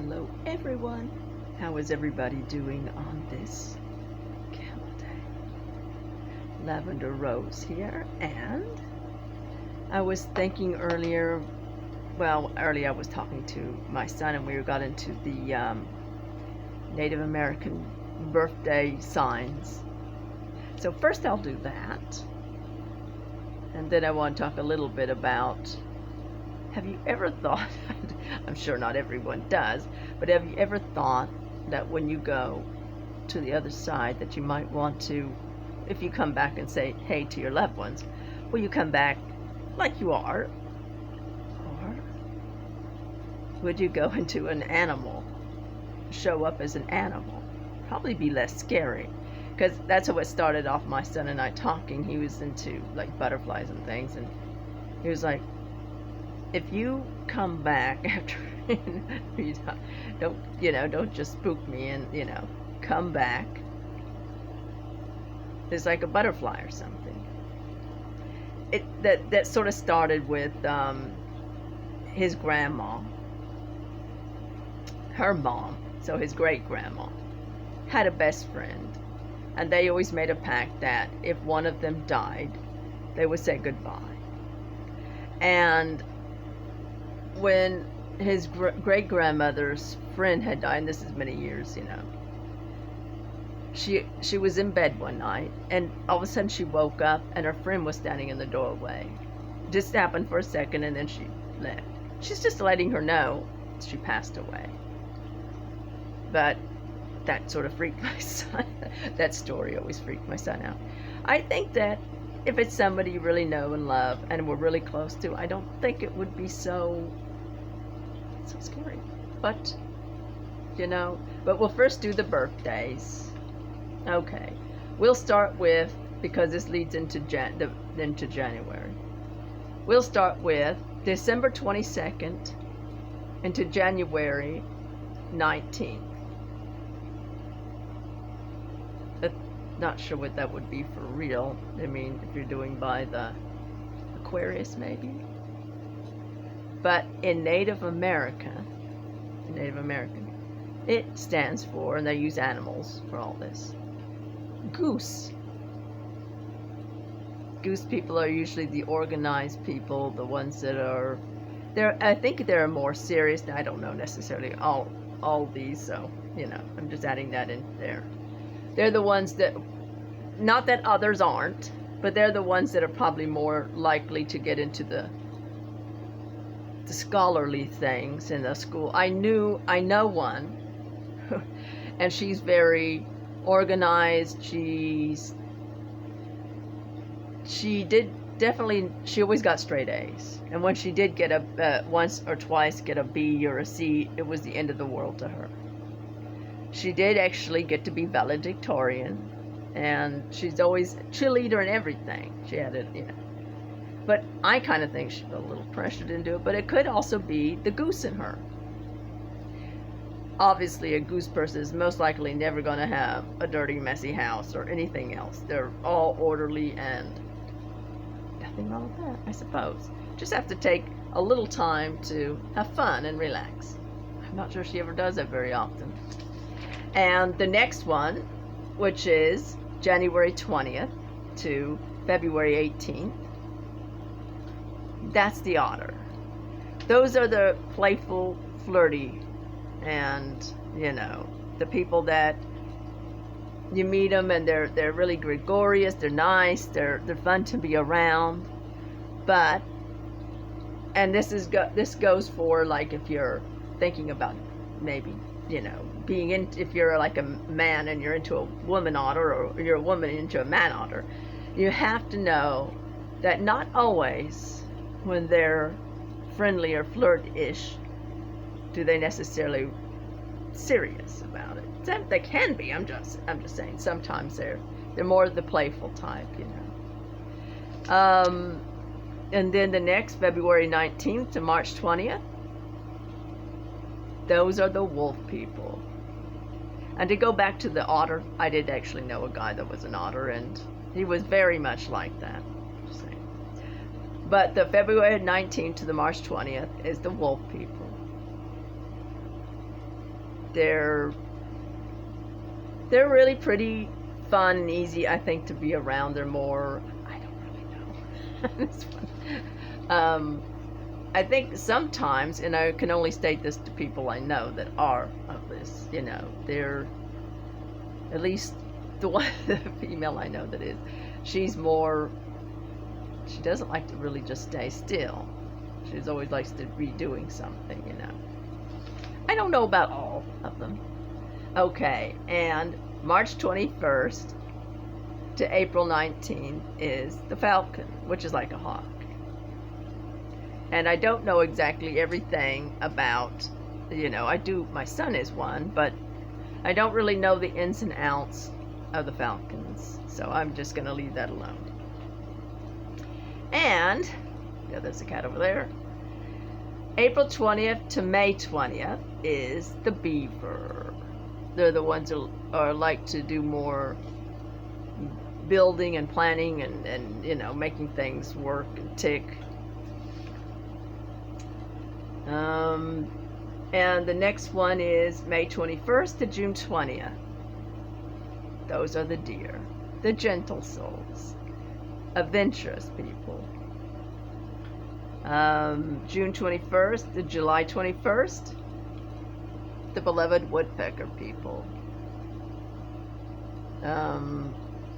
Hello everyone. How is everybody doing on this camel day? Lavender Rose here, and I was thinking earlier, I was talking to my son and we got into the Native American birthday signs. So first I'll do that, and then I want to talk a little bit about, have you ever thought, I'm sure not everyone does, but have you ever thought that when you go to the other side that you might want to, if you come back and say hey to your loved ones, will you come back like you are? Or would you go into an animal, show up as an animal? Probably be less scary, because that's how it started off, my son and I talking. He was into like butterflies and things, and he was like, if you come back after don't just spook me, and come back it's like a butterfly or something. That sort of started with his grandma, her mom, so his great grandma had a best friend, and they always made a pact that if one of them died, they would say goodbye. And when his great grandmother's friend had died, and this is many years, she was in bed one night, and all of a sudden she woke up and her friend was standing in the doorway. Just happened for a second, and then she left. She's just letting her know she passed away. But that sort of freaked my son. That story always freaked my son out. I think that if it's somebody you really know and love and we're really close to, I don't think it would be so scary. But but we'll first do the birthdays. Okay, we'll start with, because this leads into January, we'll start with December 22nd into January 19th. Not sure what that would be for real. I mean, if you're doing by the Aquarius, maybe. But in Native American, it stands for, and they use animals for all this, goose. Goose people are usually the organized people, the ones that are there. I think they're more serious. I don't know necessarily all these, so I'm just adding that in there. They're the ones that, not that others aren't, but they're the ones that are probably more likely to get into the scholarly things in the school. I know one, and she's very organized. She always got straight A's, and when she did get once or twice get a B or a C, it was the end of the world to her. She did actually get to be valedictorian, and she's always cheerleader and everything. She had it, But I kind of think she felt a little pressured into it, but it could also be the goose in her. Obviously, a goose person is most likely never going to have a dirty, messy house or anything else. They're all orderly, and nothing wrong with that, I suppose. Just have to take a little time to have fun and relax. I'm not sure she ever does that very often. And the next one, which is January 20th to February 18th, that's the Otter. Those are the playful, flirty, and the people that you meet them and they're really gregarious, they're nice, they're fun to be around. But, and this goes for, like, if you're thinking about maybe being in, if you're like a man and you're into a woman otter, or you're a woman into a man otter, you have to know that not always when they're friendly or flirt-ish do they necessarily serious about it. They can be. I'm just saying sometimes they're more the playful type, And then the next, February 19th to March 20th, those are the wolf people. And to go back to the otter, I did actually know a guy that was an otter, and he was very much like that. Just saying. But the February 19th to the March 20th is the wolf people. they're really pretty fun and easy, I think, to be around. They're more, I don't really know. This one. I think sometimes, and I can only state this to people I know that are of this, you know, they're, at least the one, the female I know that is, she's more, she doesn't like to really just stay still. She's always likes to be doing something, you know. I don't know about all of them. Okay, and March 21st to April 19th is the falcon, which is like a hawk. And I don't know exactly everything about, you know, I do, my son is one, but I don't really know the ins and outs of the falcons. So I'm just going to leave that alone. And, yeah, there's a cat over there. April 20th to May 20th is the beaver. They're the ones who are like to do more building and planning and you know, making things work and tick. And the next one is May 21st to June 20th. Those are the deer, the gentle souls, adventurous people. June 21st to July 21st, the beloved woodpecker people.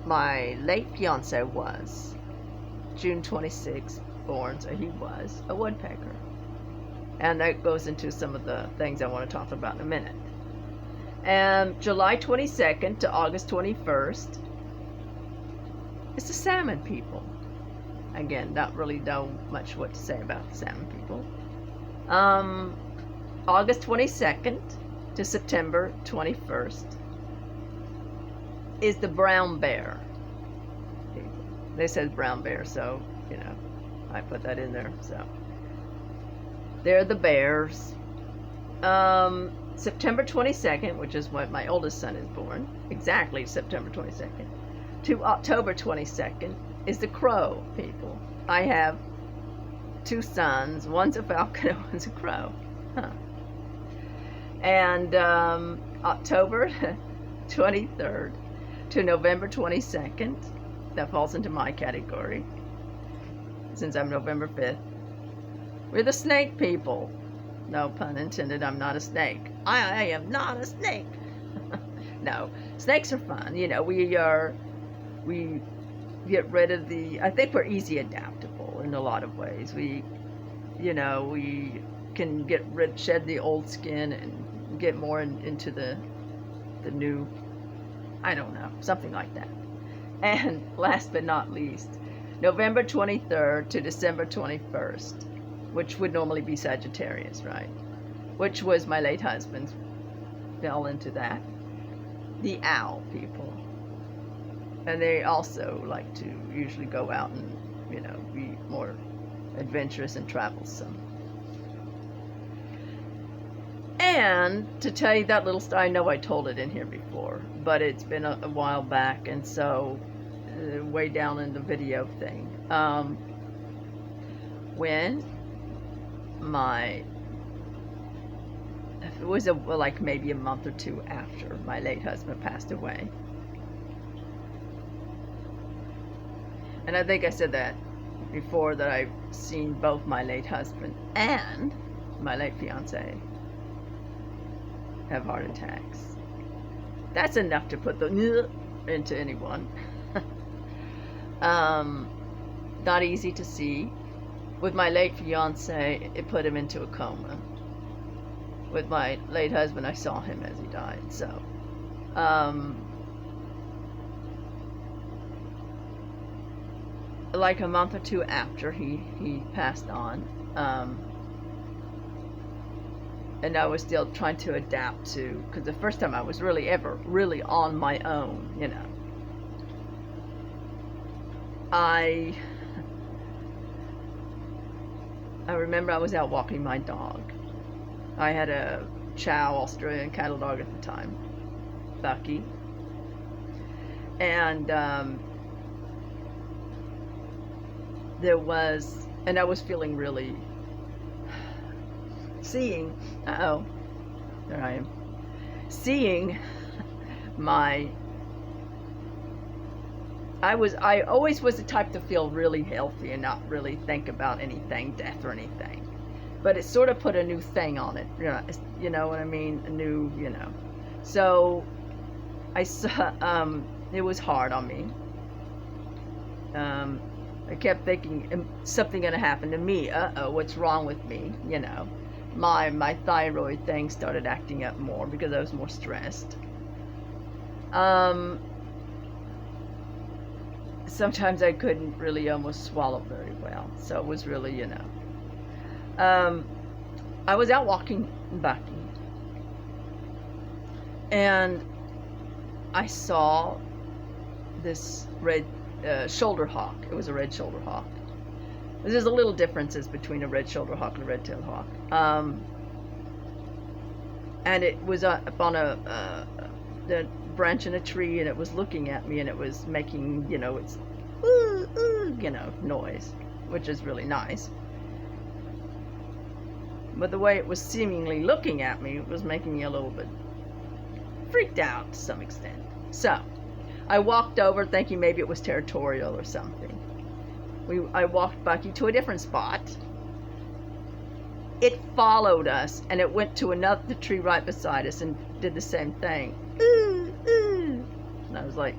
My late fiance was June 26th born, so he was a woodpecker. And that goes into some of the things I want to talk about in a minute. And July 22nd to August 21st is the salmon people. Again, not really know much what to say about the salmon people. August 22nd to September 21st is the brown bear people. They said brown bear, so, you know, I put that in there, so. They're the bears. September 22nd, which is when my oldest son is born, exactly September 22nd, to October 22nd is the crow people. I have two sons. One's a falcon and one's a crow. Huh. And October 23rd to November 22nd, that falls into my category, since I'm November 5th. We're the snake people. No pun intended, I'm not a snake. I am not a snake. No, snakes are fun. You know, we get rid of the, I think we're easy adaptable in a lot of ways. We, you know, we can shed the old skin and get more into the new, I don't know, something like that. And last but not least, November 23rd to December 21st, which would normally be Sagittarius, right? Which was my late husband's, fell into that. The owl people. And they also like to usually go out and, you know, be more adventurous and troublesome. And to tell you that little story, I know I told it in here before, but it's been a while back, and so way down in the video thing. When it was like maybe a month or two after my late husband passed away. And I think I said that before, that I've seen both my late husband and my late fiance have heart attacks. That's enough to put the into anyone. Not easy to see. With my late fiance, it put him into a coma. With my late husband, I saw him as he died. So, like a month or two after he passed on, and I was still trying to adapt to, because the first time I was really on my own, you know. I remember I was out walking my dog. I had a Chow Australian cattle dog at the time, Bucky, and I was feeling really, there I am. seeing my, I always was the type to feel really healthy and not really think about anything, death or anything. But it sort of put a new thing on it, you know what I mean? A new, So I saw, it was hard on me. I kept thinking, something gonna happen to me. What's wrong with me? My thyroid thing started acting up more because I was more stressed. Sometimes I couldn't really almost swallow very well, so it was really, I was out walking Bucky, and I saw this red shoulder hawk. It was a red shoulder hawk. There's a little differences between a red shoulder hawk and a red-tailed hawk. And it was up on the branch in a tree, and it was looking at me, and it was making, its noise, which is really nice. But the way it was seemingly looking at me was making me a little bit freaked out to some extent. So I walked over thinking maybe it was territorial or something. I walked Bucky to a different spot. It followed us, and it went to the tree right beside us and did the same thing. And I was like,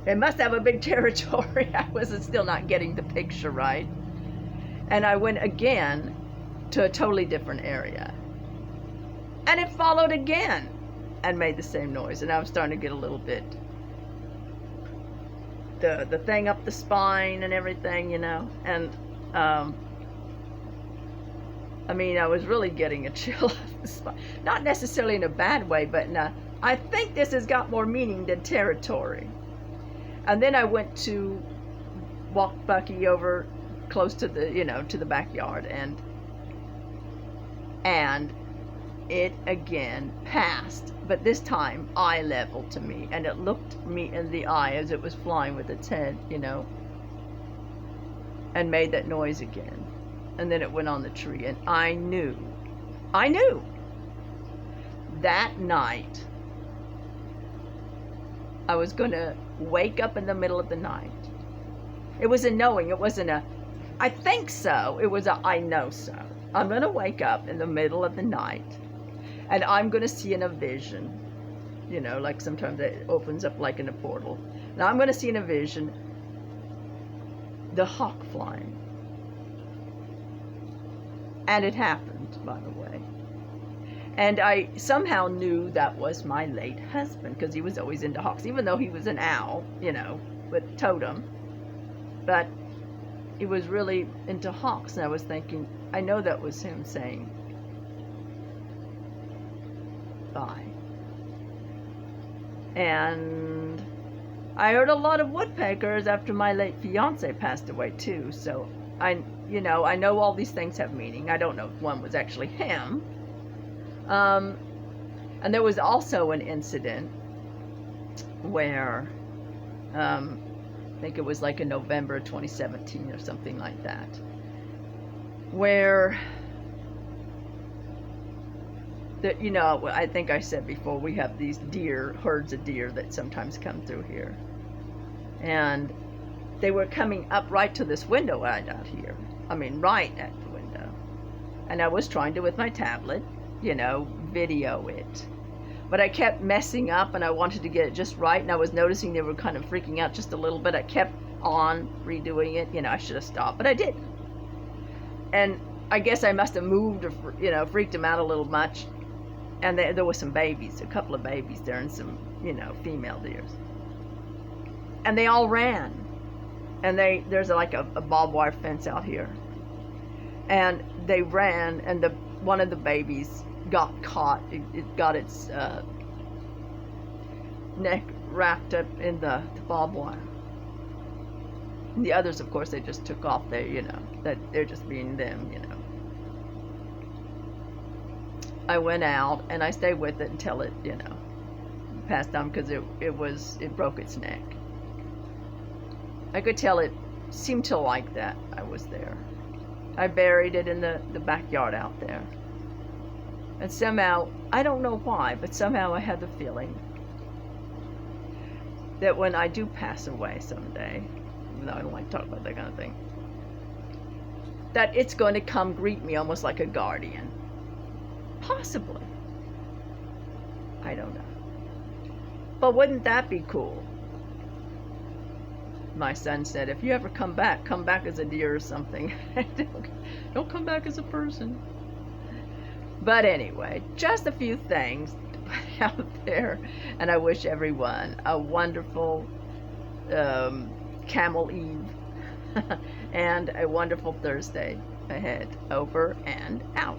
It must have a big territory. I was still not getting the picture right. And I went again to a totally different area. And it followed again and made the same noise. And I was starting to get a little bit, the thing up the spine and everything, And, I was really getting a chill up the spine. Not necessarily in a bad way, but I think this has got more meaning than territory. And then I went to walk Bucky over close to the, to the backyard, and it again passed, but this time eye level to me, and it looked me in the eye as it was flying with its head, and made that noise again. And then it went on the tree, and I knew that night I was going to wake up in the middle of the night. It was a knowing. It wasn't a, I think so. It was a, I know so. I'm going to wake up in the middle of the night, and I'm going to see in a vision, like sometimes it opens up like in a portal. And I'm going to see in a vision the hawk flying. And it happened, by the way. And I somehow knew that was my late husband, because he was always into hawks, even though he was an owl, with Totem. But he was really into hawks, and I was thinking, I know that was him saying bye. And I heard a lot of woodpeckers after my late fiance passed away too, so I know all these things have meaning. I don't know if one was actually him. And there was also an incident where, I think it was like in November 2017 or something like that, where, I think I said before, we have these herds of deer that sometimes come through here. And they were coming up right to this window right out here. Right at the window. And I was trying to, with my tablet, video it. But I kept messing up, and I wanted to get it just right, and I was noticing they were kind of freaking out just a little bit. I kept on redoing it. I should have stopped, but I didn't. And I guess I must have moved or, freaked them out a little much. And there were some babies, a couple of babies there, and some, female deers. And they all ran. And there's like a barbed wire fence out here. And they ran, and one of the babies got caught. It got its neck wrapped up in the barbed wire. And the others, of course, they just took off. That they're just being them, I went out, and I stayed with it until it, passed on, because it broke its neck. I could tell it seemed to like that I was there. I buried it in the backyard out there. And somehow, I don't know why, but somehow I had the feeling that when I do pass away someday, even though I don't like to talk about that kind of thing, that it's going to come greet me almost like a guardian. Possibly. I don't know. But wouldn't that be cool? My son said, if you ever come back as a deer or something. Don't come back as a person. But anyway, just a few things to put out there. And I wish everyone a wonderful Camel Eve and a wonderful Thursday ahead. Over and out.